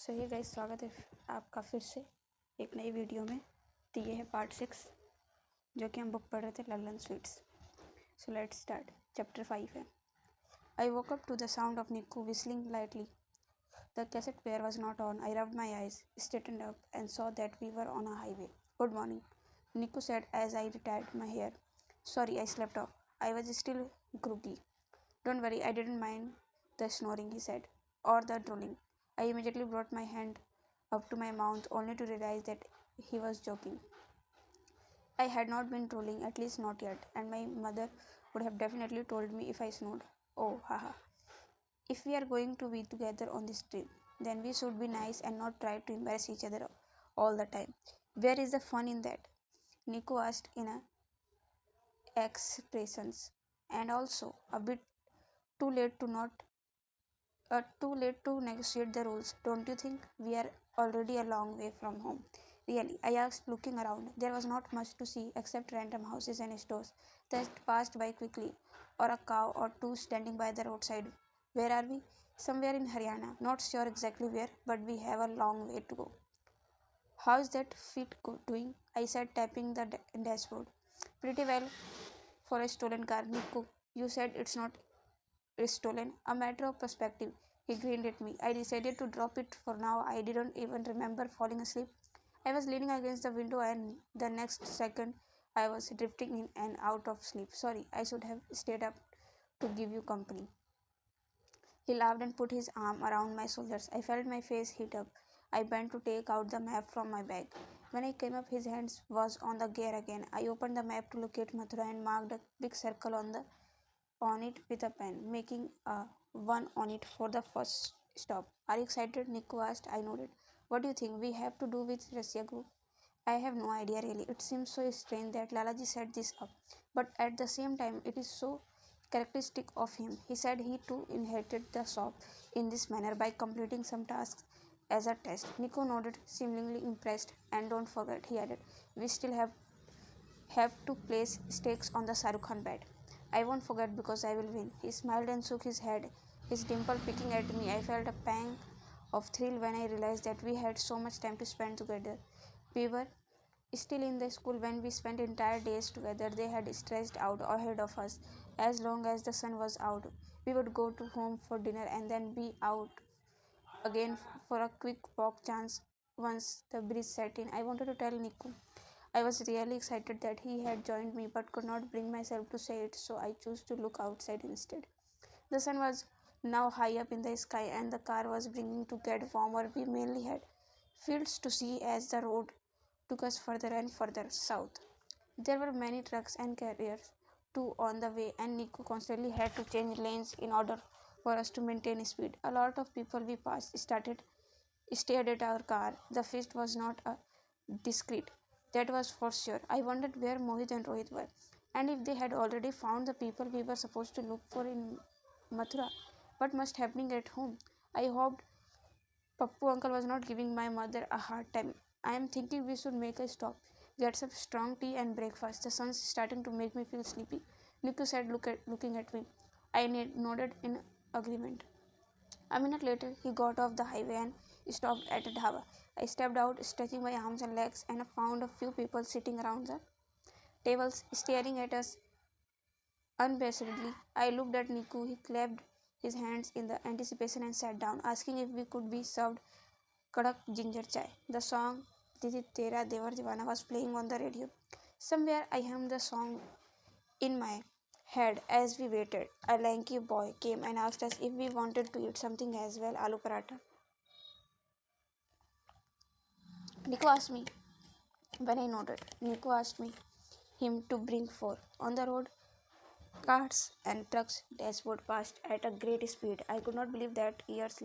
सो ये गाइस, स्वागत है आपका फिर से एक नई वीडियो में। तो ये है पार्ट 6 जो कि हम बुक पढ़ रहे थे, Lallan sweets. So let's start. Chapter 5 है। I woke up to the sound of Nikku whistling lightly. The cassette player was not on. I rubbed my eyes, straightened up, and saw that we were on a highway. Good morning, Niku said as I retied my hair. Sorry, I slept off. I was still groggy. Don't worry, I didn't mind the snoring, he said, or the drooling. I immediately brought my hand up to my mouth only to realize that he was joking. I had not been drooling, at least not yet, and my mother would have definitely told me if I snored. Oh, haha. If we are going to be together on this trip, then we should be nice and not try to embarrass each other all the time. Where is the fun in that? Nico asked in a expressions, and also a bit too late to not too late to negotiate the rules. Don't you think? We are already a long way from home. Really, I asked, looking around. There was not much to see except random houses and stores that passed by quickly, or a cow or two standing by the roadside. Where are we? Somewhere in Haryana. Not sure exactly where, but we have a long way to go. How's that fit doing? I said, tapping the dashboard. Pretty well for a stolen car, Nico. You said it's not stolen. A matter of perspective. He grinned at me. I decided to drop it for now. I didn't even remember falling asleep. I was leaning against the window, and the next second I was drifting in and out of sleep. Sorry, I should have stayed up to give you company. He laughed and put his arm around my shoulders. I felt my face heat up. I bent to take out the map from my bag. When I came up, his hand was on the gear again. I opened the map to locate Mathura and marked a big circle on it with a pen, making a one on it for the first stop. Are you excited? Nico asked. I nodded. What do you think we have to do with Russia group? I have no idea really. It seems so strange that Lalaji set this up, but at the same time, it is so characteristic of him. He said he too inherited the shop in this manner by completing some tasks as a test. Nico nodded, seemingly impressed. And don't forget, he added, we still have to place stakes on the Shahrukh Khan bet. I won't forget because I will win. He smiled and shook his head, his dimple picking at me. I felt a pang of thrill when I realized that we had so much time to spend together. We were still in the school when we spent entire days together. They had stretched out ahead of us. As long as the sun was out, we would go to home for dinner and then be out again for a quick walk chance once the breeze set in. I wanted to tell Niku I was really excited that he had joined me but could not bring myself to say it, so I chose to look outside instead. The sun was now high up in the sky and the car was beginning to get warmer. We mainly had fields to see as the road took us further and further south. There were many trucks and carriers too on the way, and Nico constantly had to change lanes in order for us to maintain speed. A lot of people we passed stared at our car. The feast was not a discreet, that was for sure. I wondered where Mohit and Rohit were, and if they had already found the people we were supposed to look for in Mathura. What must happening at home? I hoped Pappu uncle was not giving my mother a hard time. I am thinking we should make a stop, get some strong tea and breakfast. The sun's starting to make me feel sleepy. Niku said, looking at me. I nodded in agreement. A minute later, he got off the highway and stopped at a dhaba. I stepped out, stretching my arms and legs, and found a few people sitting around the tables, staring at us unabashedly. I looked at Niku. He clapped his hands in the anticipation and sat down, asking if we could be served kadak ginger chai. The song Didi Tera Devar Divana was playing on the radio. Somewhere I hummed the song in my head as we waited. A lanky boy came and asked us if we wanted to eat something as well, aloo paratha. Nico asked me. When I nodded, Nico asked him to bring four. On the road, cars and trucks dashboard passed at a great speed. I could not believe that years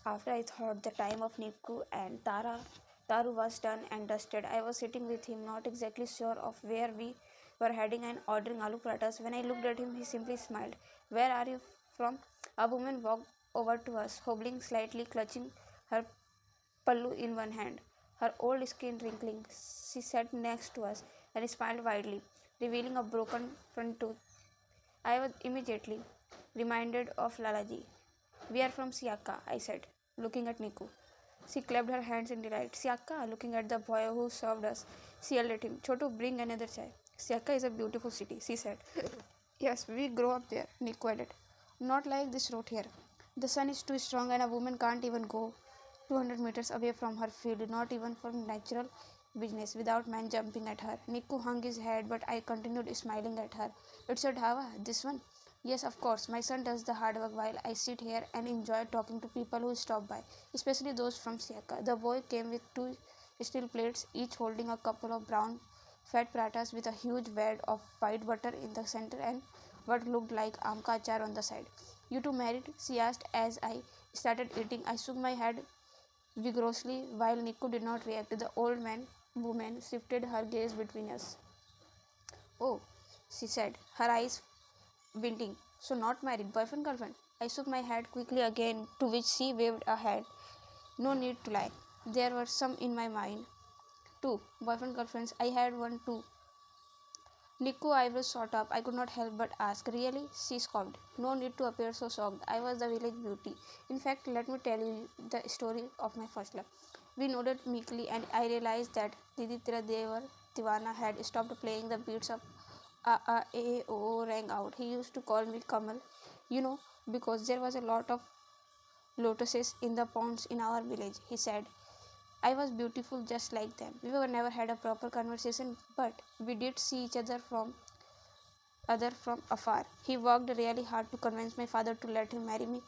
after I thought the time of Niku and Taru was done and dusted. I was sitting with him, not exactly sure of where we were heading and ordering aloo parathas. When I looked at him, he simply smiled. Where are you from? A woman walked over to us, hobbling slightly, clutching her pallu in one hand, her old skin wrinkling. She sat next to us and smiled widely, revealing a broken front tooth. I was immediately reminded of Lalaji. We are from Siaka, I said. looking at Niku. She clapped her hands in delight. Siaka, looking at the boy who served us, she yelled at him, Chotu, bring another chai. Siaka is a beautiful city, she said. Yes, we grow up there, Niku added. Not like this road here. The sun is too strong and a woman can't even go 200 meters away from her field, not even for natural business, without man jumping at her. Niku hung his head, but I continued smiling at her. It's a dhaba, this one. Yes, of course, my son does the hard work while I sit here and enjoy talking to people who stop by, especially those from Siaka. The boy came with two steel plates, each holding a couple of brown fat parathas with a huge wad of white butter in the center and what looked like amka achar on the side. You two married? She asked as I started eating. I shook my head vigorously while Nico did not react. The old woman shifted her gaze between us. Oh, she said, her eyes winking. So not married, boyfriend, girlfriend. I shook my head quickly again, to which she waved a hand. No need to lie. There were some in my mind. Two boyfriend girlfriends. I had one too. Nico eyebrows shot up. I could not help but ask, really? She scoffed. No need to appear so shocked. I was the village beauty. In fact, let me tell you the story of my first love. We nodded meekly and I realized that Didi Tera Devar Divana had stopped playing. The beats of A rang out. He used to call me Kamal, you know, because there was a lot of lotuses in the ponds in our village, he said. I was beautiful just like them. We were never had a proper conversation, but we did see each other from afar. He worked really hard to convince my father to let him marry me.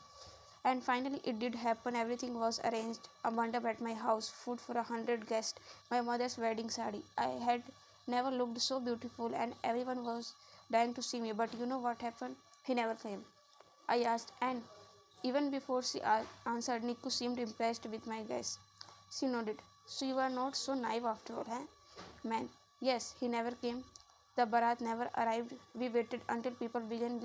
And finally it did happen. Everything was arranged. A mandap at my house, food for 100 guests, my mother's wedding sari. I had never looked so beautiful and everyone was dying to see me. But you know what happened? He never came. I asked, and even before she answered, Niku seemed impressed with my guess. She nodded. So you are not so naive after all, eh? Man, yes, he never came. The barat never arrived. We waited until people began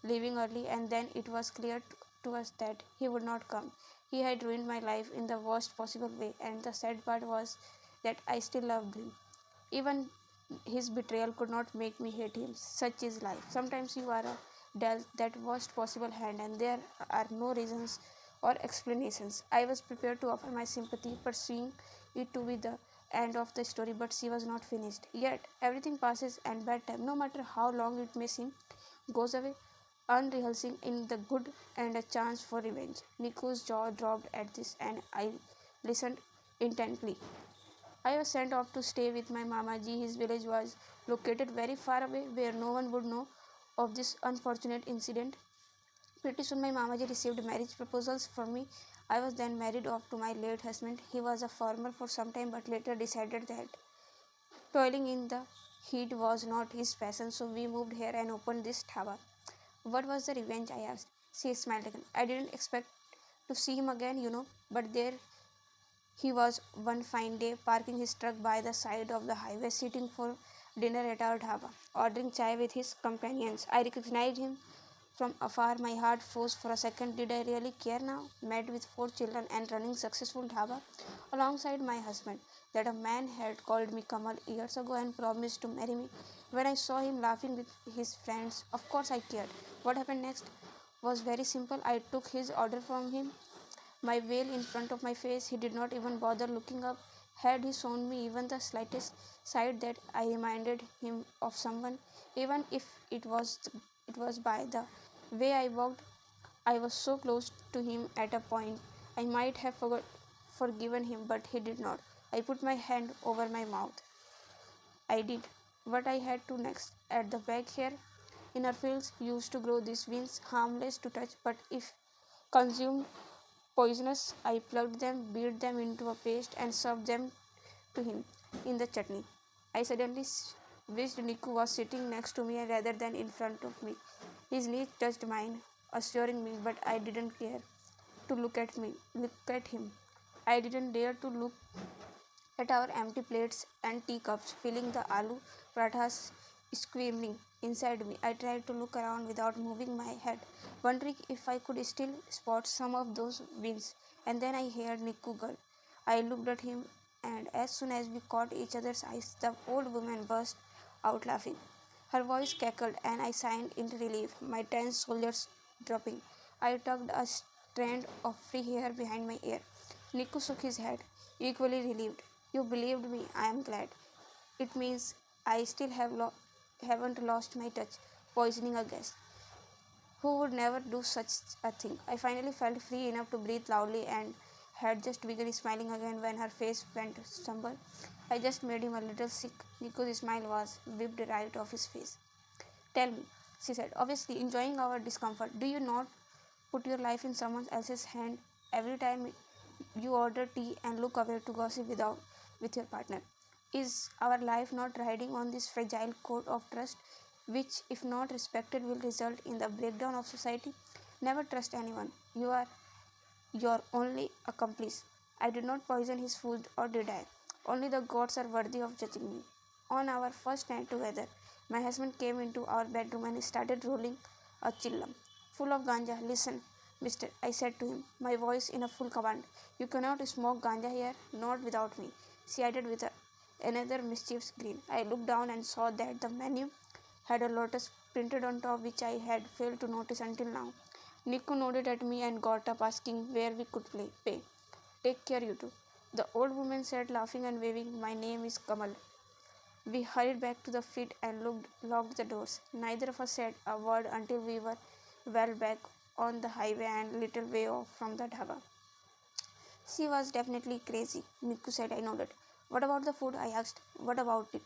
leaving early, and then it was clear to us that he would not come. He had ruined my life in the worst possible way, and the sad part was that I still loved him. Even his betrayal could not make me hate him. Such is life. Sometimes you are dealt that worst possible hand, and there are no reasons or explanations. I was prepared to offer my sympathy, pursuing it to be the end of the story, but she was not finished. Yet everything passes, and bad time, no matter how long it may seem, goes away, unrehearsing in the good and a chance for revenge. Niku's jaw dropped at this, and I listened intently. I was sent off to stay with my Mamaji. His village was located very far away, where no one would know of this unfortunate incident. Pretty soon, my Mamaji received marriage proposals for me. I was then married off to my late husband. He was a farmer for some time, but later decided that toiling in the heat was not his passion, so we moved here and opened this dhaba. What was the revenge? I asked. She smiled again. I didn't expect to see him again, but there he was one fine day, parking his truck by the side of the highway, sitting for dinner at our dhaba, ordering chai with his companions. I recognized him from afar. My heart froze for a second. Did I really care now? Married with 4 children and running successful dhaba alongside my husband. That a man had called me Kamal years ago and promised to marry me. When I saw him laughing with his friends, of course I cared. What happened next was very simple. I took his order from him, my veil in front of my face. He did not even bother looking up. Had he shown me even the slightest side that I reminded him of someone, even if it was by the way I walked, I was so close to him at a point I might have forgiven him, but he did not. I put my hand over my mouth. I did what I had to next. At the back here, in our fields, used to grow these beans, harmless to touch, but if consumed poisonous. I plucked them, beat them into a paste, and served them to him in the chutney. I suddenly wished Niku was sitting next to me rather than in front of me. His knees touched mine, assuring me, but I didn't care to look at him. I didn't dare to look at our empty plates and teacups, filling the aloo parathas screaming inside me. I tried to look around without moving my head, wondering if I could still spot some of those wings. And then I heard Niku girl. I looked at him, and as soon as we caught each other's eyes, the old woman burst out laughing. Her voice cackled, and I sighed in relief, my tense shoulders dropping. I tugged a strand of free hair behind my ear. Niku shook his head, equally relieved. You believed me, I am glad. It means I still haven't lost my touch, poisoning a guest who would never do such a thing. I finally felt free enough to breathe loudly and had just begun smiling again when her face went stumble. I just made him a little sick. Niku's smile was whipped right off his face. Tell me, she said, obviously enjoying our discomfort. Do you not put your life in someone else's hand every time you order tea and look away to gossip with your partner? Is our life not riding on this fragile code of trust, which, if not respected, will result in the breakdown of society? Never trust anyone. You are your only accomplice. I did not poison his food, or did I? Only the gods are worthy of judging me. On our first night together, my husband came into our bedroom and started rolling a chillam full of ganja. Listen, mister, I said to him, my voice in a full command. You cannot smoke ganja here, not without me, she added with another mischievous grin. I looked down and saw that the menu had a lotus printed on top, which I had failed to notice until now. Niku nodded at me and got up, asking where we could pay. Take care, you two, the old woman said, laughing and waving. My name is Kamal. We hurried back to the flat and locked the doors. Neither of us said a word until we were well back on the highway and little way off from the dhaba. She was definitely crazy, Niku said. I nodded. What about the food? I asked. What about it?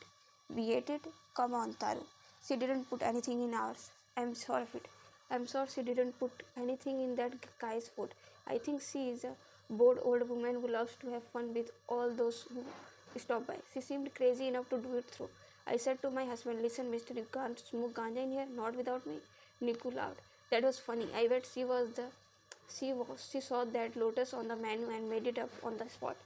We ate it. Come on, Taru. She didn't put anything in ours. I'm sure of it. I'm sure she didn't put anything in that guy's food. I think she is a bored old woman who loves to have fun with all those who stop by. She seemed crazy enough to do it through. I said to my husband, listen, mister, you can't smoke ganja in here, not without me. Niku laughed. That was funny. I bet she saw that lotus on the menu and made it up on the spot.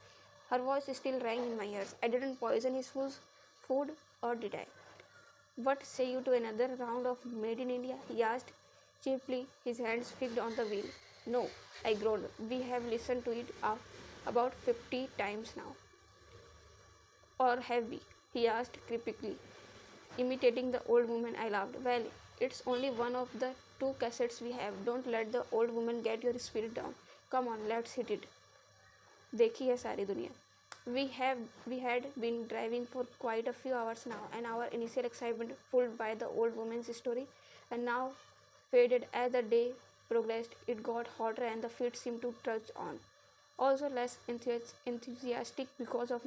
Her voice still rang in my ears. I didn't poison his food, or did I? What say you to another round of Made in India? He asked cheaply, his hands fixed on the wheel. No, I groaned. We have listened to it about 50 times now. Or have we? He asked cryptically, imitating the old woman. I laughed. Well, it's only one of the two cassettes we have. Don't let the old woman get your spirit down. Come on, let's hit it. देखी है सारी दुनिया. We had been driving for quite a few hours now, and our initial excitement, fueled by the old woman's story, and now faded as the day progressed. It got hotter, and the feet seemed to trudge on. Also less enthusiastic because of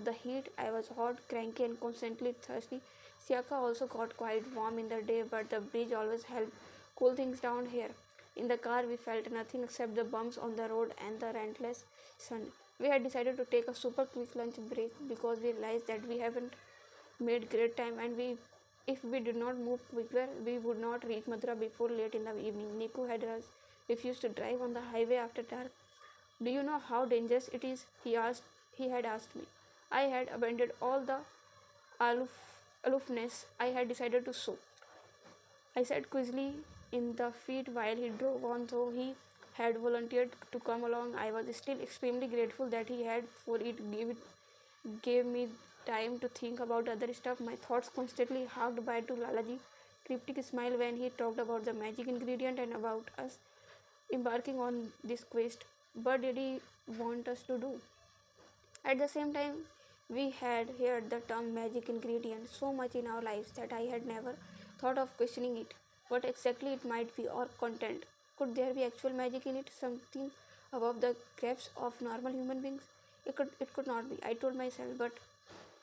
the heat. I was hot, cranky, and constantly thirsty. Siaka also got quite warm in the day, but the bridge always helped cool things down here. In the car, we felt nothing except the bumps on the road and the relentless sun. We had decided to take a super quick lunch break because we realized that we haven't made great time, and if we did not move quicker, we would not reach Mathura before late in the evening. Niku had refused to drive on the highway after dark. Do you know how dangerous it is? He had asked me. I had abandoned all the aloofness I had decided to show. I sat quizzly in the seat while he drove on, though he had volunteered to come along. I was still extremely grateful that he had, for it gave me time to think about other stuff. My thoughts constantly harked back to Lalaji's cryptic smile when he talked about the magic ingredient and about us embarking on this quest. What did he want us to do? At the same time, we had heard the term magic ingredient so much in our lives that I had never thought of questioning it. What exactly it might be, or content. Could there be actual magic in it? Something above the grasp of normal human beings? It could not be, I told myself, but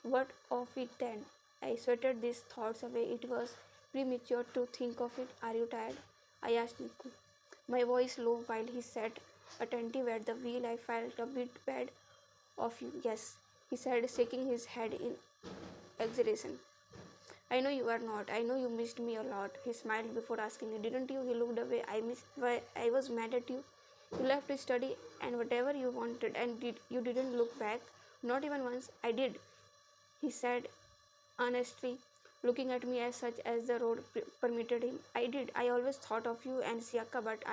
what of it then? I sweated these thoughts away. It was premature to think of it. Are you tired? I asked Niku, my voice low while he sat attentive at the wheel. I felt a bit bad of you. Yes, he said, shaking his head in exhilaration. I know you are not. I know you missed me a lot. He smiled before asking, didn't you? He looked away. I was mad at you. You left to study and whatever you wanted, and you didn't look back. Not even once. I did, he said earnestly, looking at me as such as the road permitted him. I did. I always thought of you and Siaka, but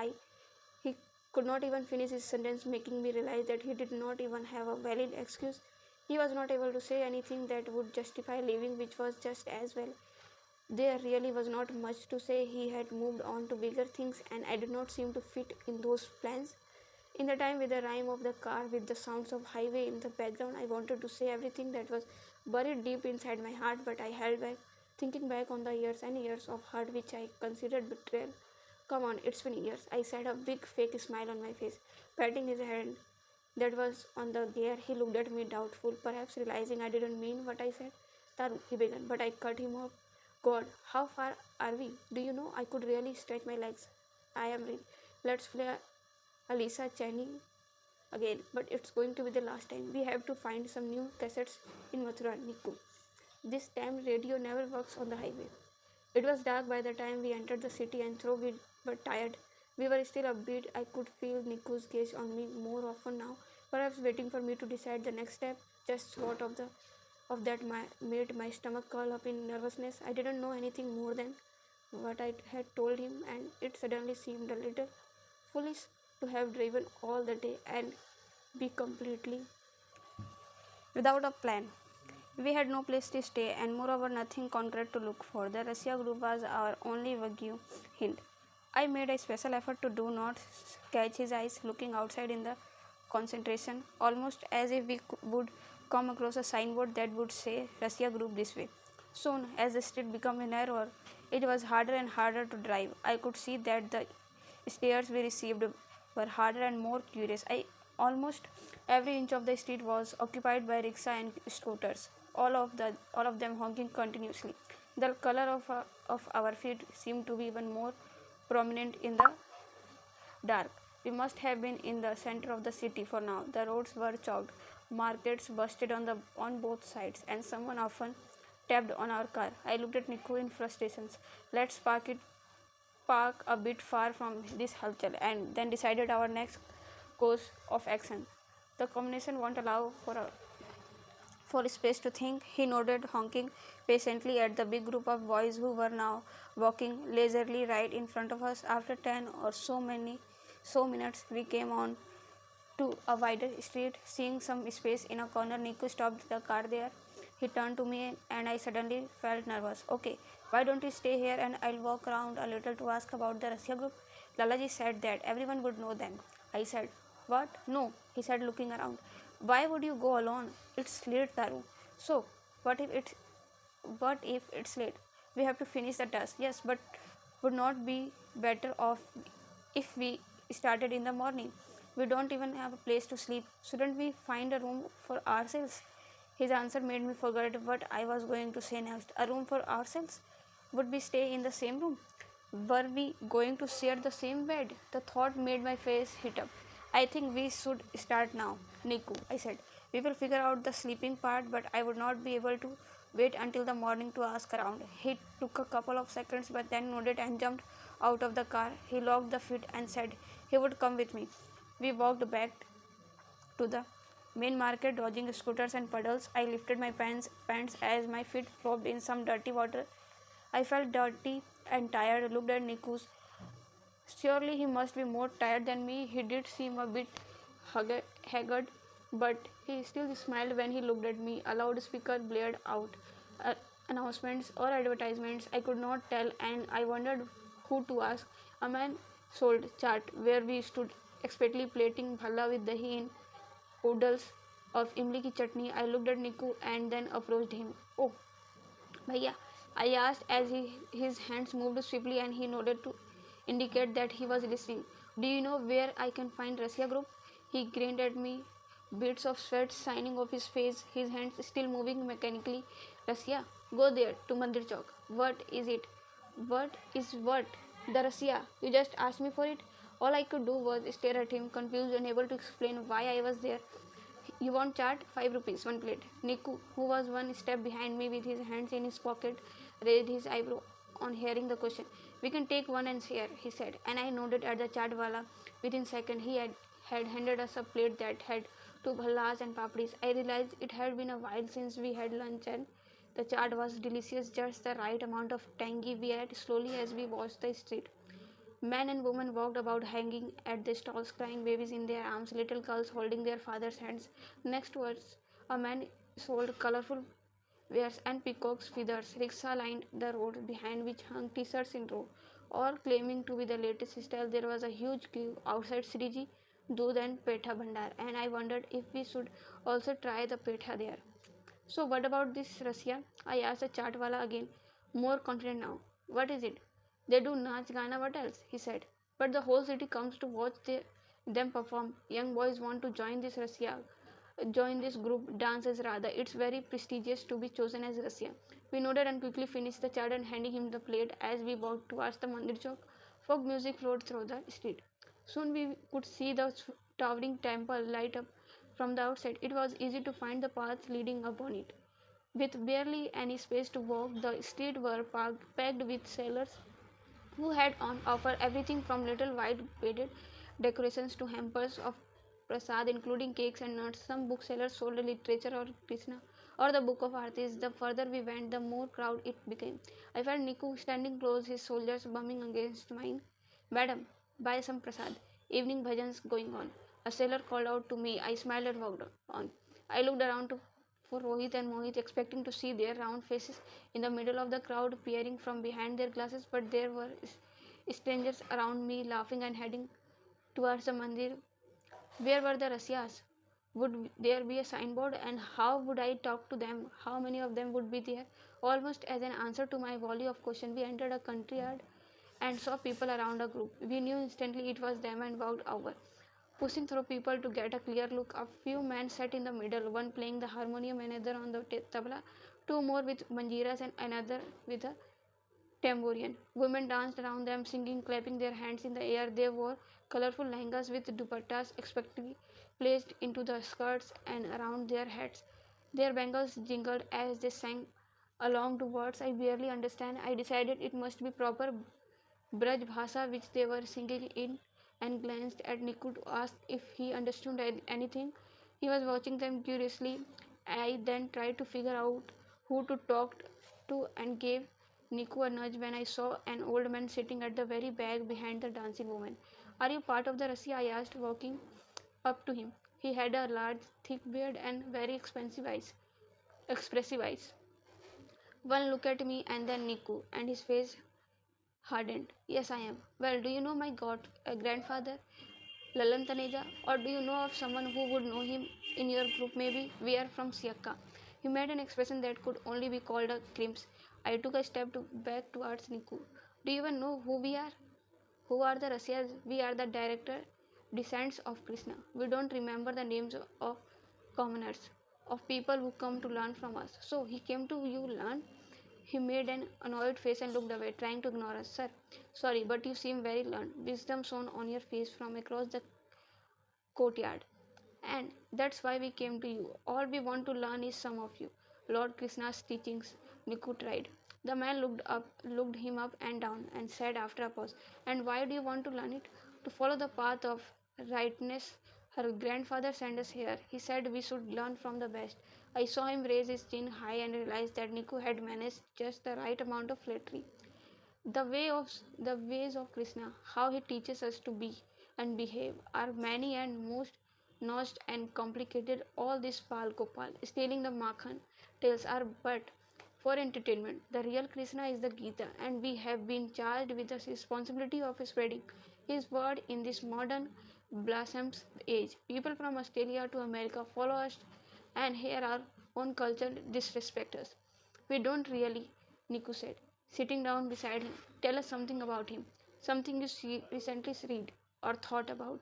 he could not even finish his sentence, making me realize that he did not even have a valid excuse. He was not able to say anything that would justify leaving, which was just as well. There really was not much to say. He had moved on to bigger things, and I did not seem to fit in those plans. In the time with the rhyme of the car, with the sounds of highway in the background, I wanted to say everything that was buried deep inside my heart, but I held back, thinking back on the years and years of hurt which I considered betrayal. Come on, it's been years, I said, a big fake smile on my face, patting his hand that was on the gear. He looked at me doubtful, perhaps realizing I didn't mean what I said. Taru, he began, but I cut him off. God, how far are we? Do you know I could really stretch my legs? I am ready. Let's play Alisa Channing again, but it's going to be the last time. We have to find some new cassettes in Mathura, Niku. This time radio never works on the highway. It was dark by the time we entered the city, and though we were tired, we were still upbeat. I could feel Niku's gaze on me more often now, perhaps waiting for me to decide the next step. Just thought of that made my stomach curl up in nervousness. I didn't know anything more than what I had told him, and it suddenly seemed a little foolish to have driven all the day and be completely without a plan. We had no place to stay, and moreover, nothing concrete to look for. The Russia group was our only vague hint. I made a special effort to do not catch his eyes looking outside in the concentration, almost as if we would come across a signboard that would say Russia group this way. Soon, as the street became narrower, it was harder and harder to drive. I could see that the stares we received were harder and more curious. Almost every inch of the street was occupied by rickshaw and scooters, all of them honking continuously. The color of our feet seemed to be even more prominent in the dark. We must have been in the center of the city for now. The roads were choked, markets busted on both sides, and someone often tapped on our car. I looked at Niku in frustration. Let's park a bit far from this halchal, and then decided our next course of action. The combination won't allow for space to think. He nodded, honking patiently at the big group of boys who were now walking leisurely right in front of us. After 10 or so minutes, we came on to a wider street. Seeing some space in a corner, Niku stopped the car there. He turned to me, and I suddenly felt nervous. Okay, why don't you stay here and I'll walk around a little to ask about the Russia group? Lalaji said that everyone would know them. I said, what? No, he said, looking around. Why would you go alone? It's late, Taru. So, what if it's late? We have to finish the task. Yes, but would not be better off if we started in the morning? We don't even have a place to sleep. Shouldn't we find a room for ourselves? His answer made me forget what I was going to say next. A room for ourselves? Would we stay in the same room? Were we going to share the same bed? The thought made my face heat up. I think we should start now, Niku, I said. We will figure out the sleeping part, but I would not be able to wait until the morning to ask around. He took a couple of seconds, but then nodded and jumped out of the car. He locked the feet and said he would come with me. We walked back to the main market, dodging scooters and puddles. I lifted my pants as my feet flopped in some dirty water. I felt dirty and tired, looked at Niku's. Surely he must be more tired than me. He did seem a bit haggard, but he still smiled when he looked at me. A loudspeaker blared out announcements or advertisements. I could not tell, and I wondered who to ask. A man sold chaat where we stood expertly plating bhalla with dahi in oodles of imli ki chutney. I looked at Niku and then approached him. Oh, Bhaiya, I asked as his hands moved swiftly and he nodded to indicate that he was listening. Do you know where I can find Russia group? He grinned at me, bits of sweat shining off his face, his hands still moving mechanically. Russia, go there to Mandir Chowk. What is it? What is what? The Russia. You just asked me for it. All I could do was stare at him, confused, unable to explain why I was there. You want chaat? 5 rupees, one plate. Niku, who was one step behind me with his hands in his pocket, raised his eyebrow on hearing the question. We can take one and share, he said, and I nodded at the chaat wala. Within a second, he had handed us a plate that had two bhallas and papdis. I realized it had been a while since we had lunch, and the chaat was delicious, just the right amount of tangy. We ate slowly as we watched the street. Men and women walked about hanging at the stalls, crying babies in their arms, little girls holding their father's hands. Next to us, a man sold colorful wares and peacock's feathers. Rickshaw lined the road behind which hung t-shirts in row, all claiming to be the latest style. There was a huge queue outside Sriji Doodh and Petha Bhandar, and I wondered if we should also try the petha there. So what about this Russia? I asked the chartwala again, more confident now. What is it? They do Nach Gana, what else? He said. But the whole city comes to watch them perform. Young boys want to join this group dances rather. It's very prestigious to be chosen as Russia. We nodded and quickly finished the chart and handing him the plate as we walked towards the Mandir Chowk. Folk music flowed through the street. Soon we could see the towering temple light up from the outside. It was easy to find the path leading up on it. With barely any space to walk, the streets were packed with sailors who had on offer everything from little white beaded decorations to hampers of prasad, including cakes and nuts. Some booksellers sold literature or Krishna or the book of artists. The further we went, the more crowd it became. I felt Niku standing close, his shoulders bumming against mine. Madam, buy some prasad. Evening bhajans going on. A sailor called out to me. I smiled and walked on. I looked around for Rohit and Mohit, expecting to see their round faces in the middle of the crowd, peering from behind their glasses, but there were strangers around me, laughing and heading towards the mandir. Where were the Rasyas? Would there be a signboard, and how would I talk to them? How many of them would be there? Almost as an answer to my volley of questions, we entered a country yard and saw people around a group. We knew instantly it was them and walked over, pushing through people to get a clear look. A few men sat in the middle, one playing the harmonium, another on the tabla, two more with manjiras, and another with a tambourine. Women danced around them, singing, clapping their hands in the air. They wore colorful lehengas with dupattas expectedly placed into the skirts and around their heads. Their bangles jingled as they sang along to words I barely understand. I decided it must be proper Braj Bhasha which they were singing in, and glanced at Niku to ask if he understood anything. He was watching them curiously. I then tried to figure out who to talk to and gave Niku a nudge when I saw an old man sitting at the very back behind the dancing woman. Are you part of the Rasi? I asked, walking up to him. He had a large, thick beard and very expressive eyes. One look at me and then Niku, and his face hardened. Yes, I am. Well, do you know my grandfather, Lallan Taneja, or do you know of someone who would know him in your group? Maybe we are from Siakka. He made an expression that could only be called a crimps. I took a step back towards Niku. Do you even know who we are? Who are the Rasyas? We are the director descendants of Krishna. We don't remember the names of commoners, of people who come to learn from us. So he came to you learn. He made an annoyed face and looked away, trying to ignore us. Sir, sorry, but you seem very learned. Wisdom shone on your face from across the courtyard. And that's why we came to you. All we want to learn is some of you. Lord Krishna's teachings, Niku tried. The man looked him up and down, and said after a pause, and why do you want to learn it? To follow the path of rightness. Her grandfather sent us here. He said we should learn from the best. I saw him raise his chin high and realized that Niku had managed just the right amount of flattery. The ways of Krishna, how he teaches us to be and behave, are many and most nuanced and complicated. All this Pal Gopal, stealing the Makhan tales are but for entertainment. The real Krishna is the Gita, and we have been charged with the responsibility of spreading his word in this modern blossoms age. People from Australia to America follow us, and here our own culture disrespect us. We don't really, Niku said, sitting down beside him. Tell us something about him, something you recently read or thought about.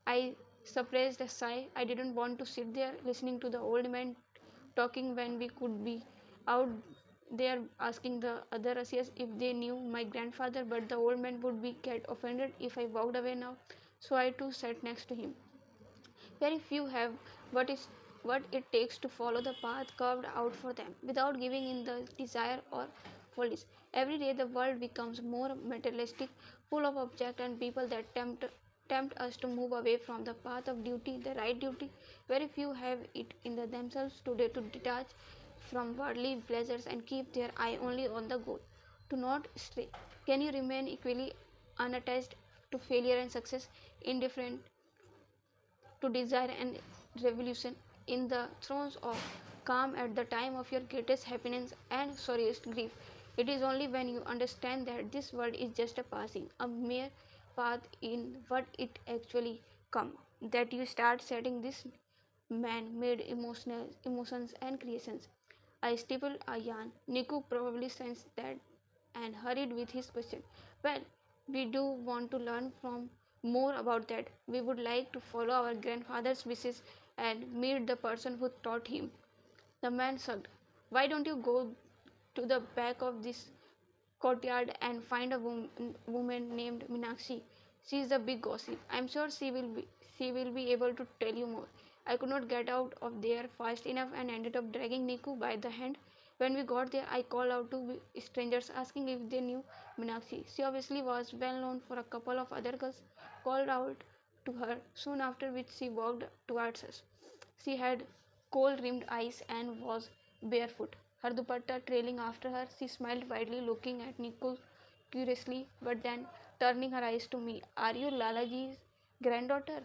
I suppressed a sigh. I didn't want to sit there listening to the old man talking when we could be out there asking the other Asias if they knew my grandfather, but the old man would be get offended if I walked away now. So I too sat next to him. Very few have what it takes to follow the path carved out for them without giving in the desire or follies. Every day the world becomes more materialistic, full of objects and people that tempt us to move away from the path of duty, the right duty. Very few have it in themselves today to detach from worldly pleasures and keep their eye only on the goal. To not stray. Can you remain equally unattached to failure and success, indifferent to desire and revolution in the throes of calm at the time of your greatest happiness and sorriest grief. It is only when you understand that this world is just a passing, a mere path in what it actually come, that you start setting this man-made emotions and creations. I stippled a yarn. Niku probably sensed that and hurried with his question. Well, we do want to learn from more about that. We would like to follow our grandfather's wishes and meet the person who taught him. The man shrugged. Why don't you go to the back of this courtyard and find a woman named Minakshi? She is a big gossip. I'm sure she will be able to tell you more. I could not get out of there fast enough and ended up dragging Niku by the hand. When we got there, I called out to strangers asking if they knew Minakshi. She obviously was well known, for a couple of other girls called out to her soon after, which she walked towards us. She had coal rimmed eyes and was barefoot, her dupatta trailing after her. She smiled widely, looking at Niku curiously, but then turning her eyes to me. Are you Lalaji's granddaughter?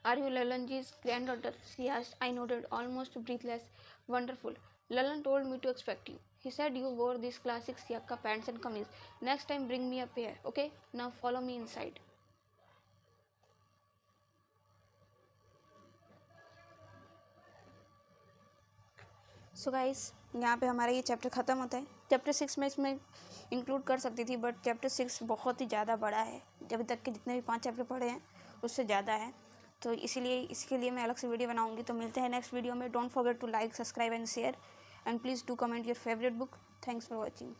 Are you Lallanji's granddaughter? She asked. I nodded, almost breathless. Wonderful. Lallan told me to expect you. He said you wore these classic siaka pants and kameez. Next time bring me a pair, okay? Now follow me inside. So guys, यहाँ पे हमारा ये chapter ख़त्म होता है। Chapter 6 में इसमें include कर सकती थी, बट चैप्टर 6 बहुत ही ज़्यादा बड़ा है। अभी तक के जितने भी 5 चैप्टर पढ़े हैं उससे ज़्यादा है, तो इसीलिए इसके लिए मैं अलग से वीडियो बनाऊंगी। तो मिलते हैं नेक्स्ट वीडियो में। Don't forget to like, subscribe and share, and please do comment your favourite book. Thanks for watching.